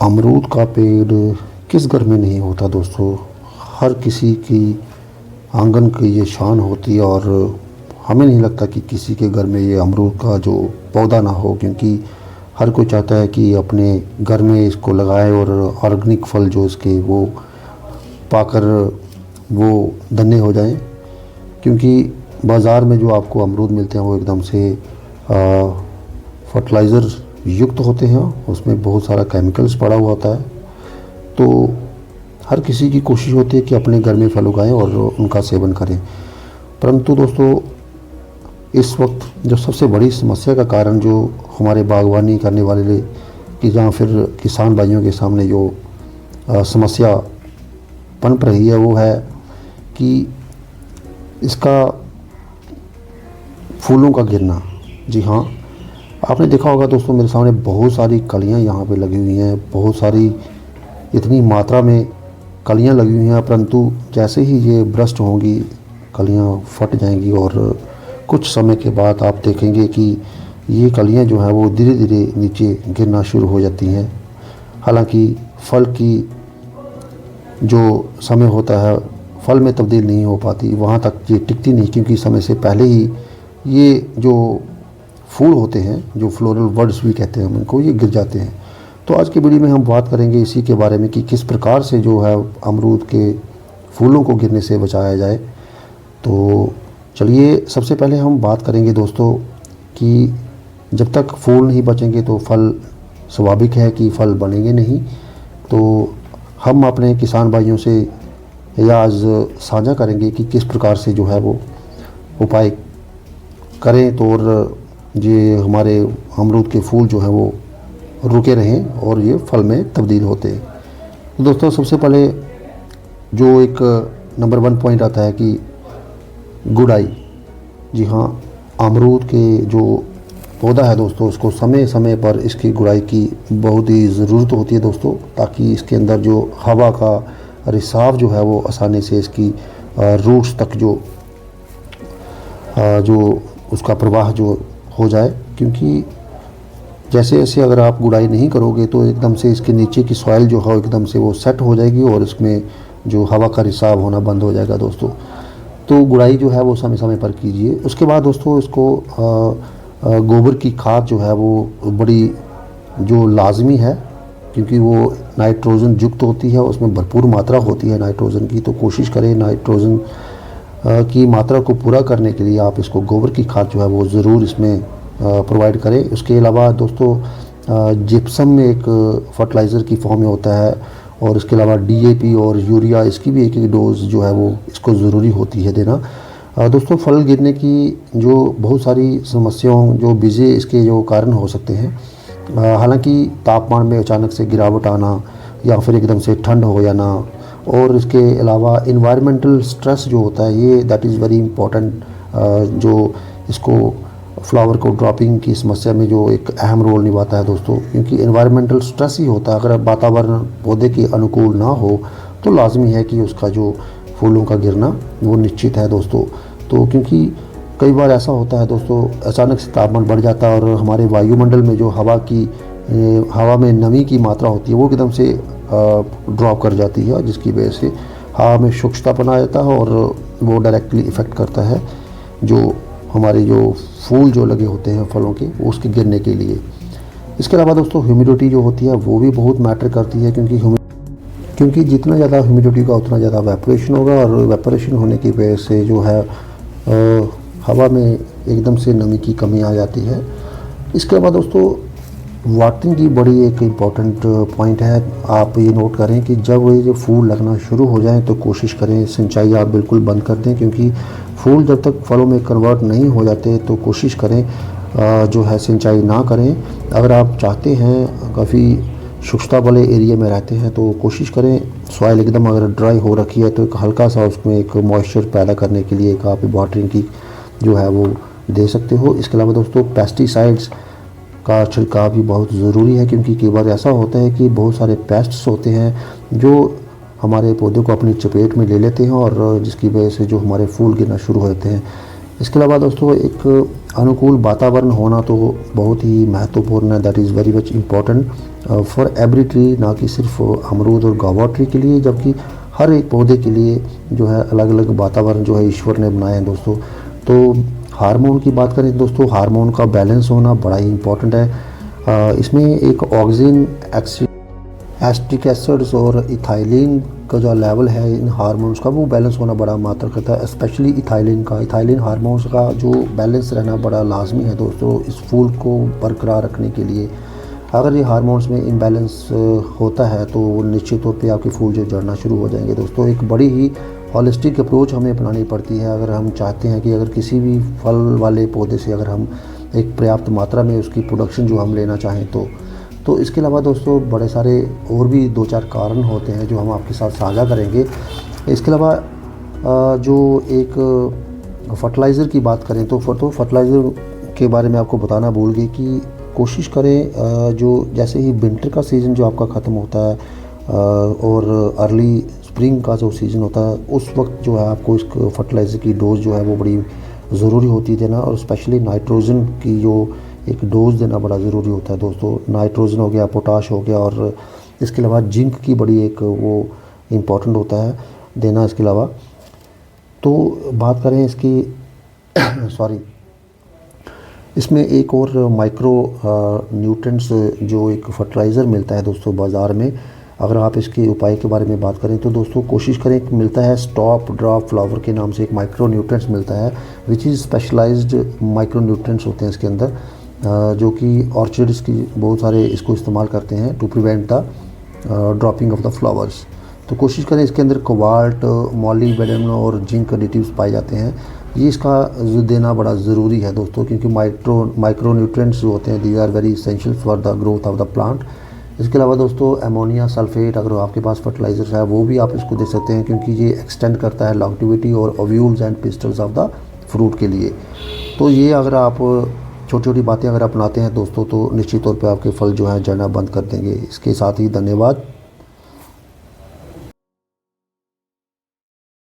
अमरूद का पेड़ किस घर में नहीं होता दोस्तों। हर किसी की आंगन की ये शान होती है और हमें नहीं लगता कि किसी के घर में ये अमरूद का जो पौधा ना हो, क्योंकि हर कोई चाहता है कि अपने घर में इसको लगाए और ऑर्गेनिक फल जो इसके वो पाकर वो धन्य हो जाएं। क्योंकि बाज़ार में जो आपको अमरूद मिलते हैं वो एकदम से फर्टिलाइज़र युक्त होते हैं, उसमें बहुत सारा केमिकल्स पड़ा हुआ होता है। तो हर किसी की कोशिश होती है कि अपने घर में फल उगाएं और उनका सेवन करें। परंतु दोस्तों, इस वक्त जो सबसे बड़ी समस्या का कारण जो हमारे बागवानी करने वाले कि या फिर किसान भाइयों के सामने जो समस्या पनप रही है वो है कि इसका फूलों का गिरना। जी हाँ, आपने देखा होगा दोस्तों, मेरे सामने बहुत सारी कलियां यहाँ पे लगी हुई हैं, बहुत सारी इतनी मात्रा में कलियां लगी हुई हैं, परंतु जैसे ही ये ब्रस्ट होंगी कलियां फट जाएंगी और कुछ समय के बाद आप देखेंगे कि ये कलियां जो हैं वो धीरे धीरे नीचे गिरना शुरू हो जाती हैं। हालांकि फल की जो समय होता है फल में तब्दील नहीं हो पाती, वहाँ तक ये टिकती नहीं, क्योंकि समय से पहले ही ये जो फूल होते हैं, जो फ्लोरल वर्ड्स भी कहते हैं हम इनको, ये गिर जाते हैं। तो आज की वीडियो में हम बात करेंगे इसी के बारे में कि किस प्रकार से जो है अमरूद के फूलों को गिरने से बचाया जाए। तो चलिए, सबसे पहले हम बात करेंगे दोस्तों कि जब तक फूल नहीं बचेंगे तो फल स्वाभाविक है कि फल बनेंगे नहीं। तो हम अपने किसान भाइयों से यह आज साझा करेंगे कि किस प्रकार से जो है वो उपाय करें तो और ये हमारे अमरूद के फूल जो हैं वो रुके रहें और ये फल में तब्दील होते हैं। तो दोस्तों, सबसे पहले जो एक नंबर 1 पॉइंट आता है कि गुड़ाई। जी हाँ, अमरूद के जो पौधा है दोस्तों, उसको समय समय पर इसकी गुड़ाई की बहुत ही ज़रूरत होती है दोस्तों, ताकि इसके अंदर जो हवा का रिसाव जो है वो आसानी से इसकी रूट्स तक जो उसका प्रवाह जो हो जाए। क्योंकि जैसे जैसे अगर आप गुड़ाई नहीं करोगे तो एकदम से इसके नीचे की सॉइल जो है एकदम से वो सेट हो जाएगी और इसमें जो हवा का रिसाव होना बंद हो जाएगा दोस्तों। तो गुड़ाई जो है वो समय समय पर कीजिए। उसके बाद दोस्तों, इसको गोबर की खाद जो है वो बड़ी जो लाजमी है, क्योंकि वो नाइट्रोजन युक्त होती है, उसमें भरपूर मात्रा होती है नाइट्रोजन की। तो कोशिश करें नाइट्रोजन की मात्रा को पूरा करने के लिए आप इसको गोबर की खाद जो है वो ज़रूर इसमें प्रोवाइड करें। उसके अलावा दोस्तों, जिप्सम में एक फर्टिलाइज़र की फॉर्म में होता है, और इसके अलावा डीएपी और यूरिया, इसकी भी एक एक डोज जो है वो इसको ज़रूरी होती है देना। दोस्तों, फल गिरने की जो बहुत सारी समस्याओं जो बीजे इसके जो कारण हो सकते हैं। हालांकि तापमान में अचानक से गिरावट आना या फिर एकदम से ठंड हो जाना, और इसके अलावा इन्वायरमेंटल स्ट्रेस जो होता है, ये दैट इज़ वेरी इम्पोर्टेंट, जो इसको फ्लावर को ड्रॉपिंग की समस्या में जो एक अहम रोल निभाता है दोस्तों। क्योंकि इन्वायरमेंटल स्ट्रेस ही होता है, अगर वातावरण पौधे के अनुकूल ना हो तो लाजमी है कि उसका जो फूलों का गिरना वो निश्चित है दोस्तों। तो क्योंकि कई बार ऐसा होता है दोस्तों, अचानक से तापमान बढ़ जाता है और हमारे वायुमंडल में जो हवा में नमी की मात्रा होती है वो एकदम से ड्रॉप कर जाती है, जिसकी वजह से हवा में शुष्कतापन आ जाता है और वो डायरेक्टली इफ़ेक्ट करता है जो हमारे जो फूल जो लगे होते हैं फलों के, उसके गिरने के लिए। इसके अलावा दोस्तों, ह्यूमिडिटी जो होती है वो भी बहुत मैटर करती है, क्योंकि जितना ज़्यादा ह्यूमिडिटी का उतना ज़्यादा वेपोरेशन होगा, और वेपोरेशन होने की वजह से जो है हवा में एकदम से नमी की कमी आ जाती है। इसके अलावा दोस्तों, वाटरिंग की बड़ी एक इम्पॉर्टेंट पॉइंट है। आप ये नोट करें कि जब ये जो फूल लगना शुरू हो जाएं तो कोशिश करें सिंचाई आप बिल्कुल बंद कर दें, क्योंकि फूल जब तक फलों में कन्वर्ट नहीं हो जाते तो कोशिश करें जो है सिंचाई ना करें। अगर आप चाहते हैं, काफ़ी शुष्कता वाले एरिया में रहते हैं, तो कोशिश करें सॉइल एकदम अगर ड्राई हो रखी है तो एक हल्का सा उसमें एक मॉइस्चर पैदा करने के लिए एक आप वाटरिंग की जो है वो दे सकते हो। इसके अलावा दोस्तों, पेस्टिसाइड्स का छिड़काव भी बहुत ज़रूरी है, क्योंकि कई बार ऐसा होता है कि बहुत सारे पेस्ट्स होते हैं जो हमारे पौधों को अपनी चपेट में ले लेते हैं और जिसकी वजह से जो हमारे फूल गिरना शुरू होते हैं। इसके अलावा दोस्तों एक अनुकूल वातावरण होना तो बहुत ही महत्वपूर्ण है, that is very much important for every tree, ना कि सिर्फ अमरूद और गावा ट्री के लिए, जबकि हर एक पौधे के लिए जो है अलग अलग वातावरण जो है ईश्वर ने बनाए हैं दोस्तों। तो हार्मोन की बात करें दोस्तों, हार्मोन का बैलेंस होना बड़ा ही इम्पॉर्टेंट है। इसमें एक ऑक्सीजन, एस्टिक एसिड्स और इथाइलिन का जो लेवल है इन हार्मोन्स का, वो बैलेंस होना बड़ा मात्र करता है, स्पेशली इथाइलिन का। इथाइलिन हार्मोन्स का जो बैलेंस रहना बड़ा लाजमी है दोस्तों इस फूल को बरकरार रखने के लिए। अगर ये हार्मोन्स में इम्बैलेंस होता है तो निश्चित तौर पे आपके फूल जो झड़ना शुरू हो जाएंगे दोस्तों। एक बड़ी ही हॉलिस्टिक अप्रोच हमें अपनानी पड़ती है अगर हम चाहते हैं कि अगर किसी भी फल वाले पौधे से अगर हम एक पर्याप्त मात्रा में उसकी प्रोडक्शन जो हम लेना चाहें तो इसके अलावा दोस्तों बड़े सारे और भी 2-4 कारण होते हैं जो हम आपके साथ साझा करेंगे। इसके अलावा जो एक फर्टिलाइज़र की बात करें तो फर्टिलाइज़र के बारे में आपको बताना भूल गए कि कोशिश करें जो जैसे ही विंटर का सीज़न जो आपका ख़त्म होता है और अर्ली स्प्रिंग का जो सीज़न होता है, उस वक्त जो है आपको इस फर्टिलाइज़र की डोज़ जो है वो बड़ी ज़रूरी होती है देना, और स्पेशली नाइट्रोजन की जो एक डोज़ देना बड़ा ज़रूरी होता है दोस्तों। नाइट्रोजन हो गया, पोटाश हो गया, और इसके अलावा जिंक की बड़ी एक वो इम्पॉर्टेंट होता है देना। इसके अलावा तो बात करें इसकी सॉरी इसमें एक और माइक्रो न्यूट्रिएंट्स जो एक फर्टिलाइज़र मिलता है दोस्तों बाज़ार में, अगर आप इसके उपाय के बारे में बात करें तो दोस्तों कोशिश करें, मिलता है स्टॉप ड्रॉप फ्लावर के नाम से एक माइक्रो न्यूट्रिएंट्स मिलता है, which is specialized micronutrients होते हैं इसके अंदर, जो कि ऑर्चिड्स की बहुत सारे इसको इस्तेमाल करते हैं to prevent the dropping of the flowers. तो कोशिश करें, इसके अंदर कोबाल्ट, मॉलीब्डेनम और जिंक एडिटिव्स पाए जाते हैं, ये इसका देना बड़ा ज़रूरी है दोस्तों, क्योंकि माइक्रो न्यूट्रिएंट्स जो होते हैं these are very essential for the growth of the plant. इसके अलावा दोस्तों एमोनिया सल्फेट, अगर आपके पास फर्टिलाइज़र है वो भी आप इसको दे सकते हैं, क्योंकि ये एक्सटेंड करता है लॉन्गेविटी और ovules and pistols of the fruit के लिए। तो ये अगर आप छोटी छोटी बातें अगर अपनाते हैं दोस्तों तो निश्चित तौर पे आपके फल जो हैं झड़ना बंद कर देंगे। इसके साथ ही धन्यवाद।